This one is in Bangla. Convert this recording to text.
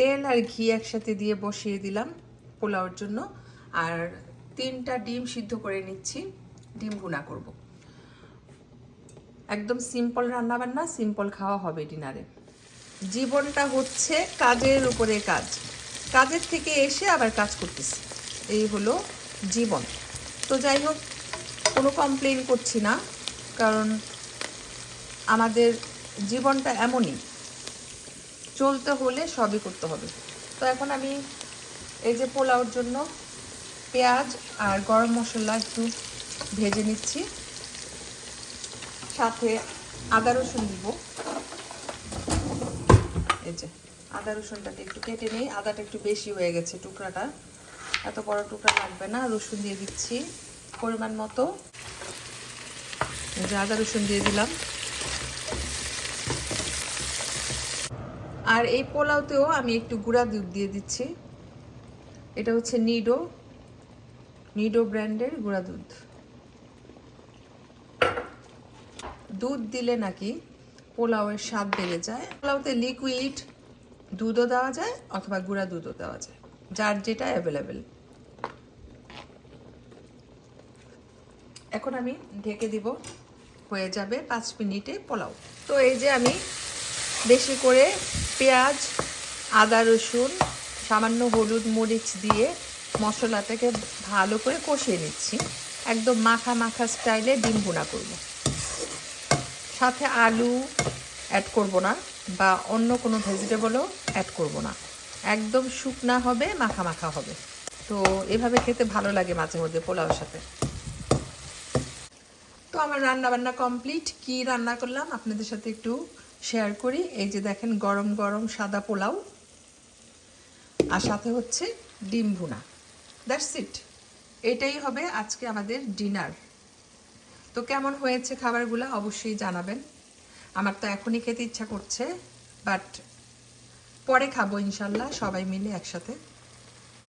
তেল আর ঘি একসাথে দিয়ে বসিয়ে দিলাম পোলাওর জন্য। আর 3টা ডিম সিদ্ধ করে নিচ্ছি, ডিম ভুনা করব। একদম সিম্পল রান্নাবান্না, সিম্পল খাওয়া হবে ডিনারে। জীবনটা হচ্ছে কাজের উপরে কাজ, কাজের থেকে এসে আবার কাজ করতেছি, এই হলো জীবন। তো যাই হোক, কোনো কমপ্লেন করছি না, কারণ আমাদের জীবনটা এমনই, চলতে হলে সবই করতে হবে। তো এখন আমি এই যে পোলাওর জন্য পেঁয়াজ আর গরম মশলা একটু ভেজে নিচ্ছি, সাথে আদা রসুন দিব। এই যে আদা রসুনটাকে একটু কেটে নিই, আদাটা একটু বেশি হয়ে গেছে, টুকরাটা এত বড় টুকরা লাগবে না। রসুন দিয়ে দিচ্ছি পরিমাণ মতো, এই যে আদা রসুন দিয়ে দিলাম। আর এই পোলাওতেও আমি একটু গুঁড়া দুধ দিয়ে দিচ্ছি, এটা হচ্ছে নিডো ব্র্যান্ডের গুঁড়া দুধ। দুধ দিলে নাকি পোলাওয়ের স্বাদ বেড়ে যায়। পোলাওতে লিকুইড দুধও দেওয়া যায় অথবা গুঁড়া দুধও দেওয়া যায়, যার যেটা অ্যাভেলেবেল। এখন আমি ঢেকে দিব, হয়ে যাবে 5 মিনিটে পোলাও। তো এই যে আমি বেশি করে পেঁয়াজ, আদা রসুন, সামান্য হলুদ মরিচ দিয়ে মশলাটাকে ভালো করে কষিয়ে নিচ্ছি, একদম মাখা মাখা স্টাইলে ডিম ভুনা করব। সাথে আলু অ্যাড করব না বা অন্য কোনো ভেজিটেবলও অ্যাড করব না, একদম শুকনা হবে, মাখা মাখা হবে। তো এভাবে খেতে ভালো লাগে মাঝে মধ্যে পোলাওর সাথে। তো আমার রান্না বান্না কমপ্লিট। কি রান্না করলাম আপনাদের সাথে একটু শেয়ার করি। এই যে দেখেন, গরম গরম সাদা পোলাও আর সাথে হচ্ছে ডিম ভুনা। দ্যাটস ইট, এটাই হবে আজকে আমাদের ডিনার। তো কেমন হয়েছে খাবারগুলো অবশ্যই জানাবেন। আমার তো এখনই খেতে ইচ্ছা করছে, বাট পরে খাবো ইনশাল্লাহ সবাই মিলে একসাথে।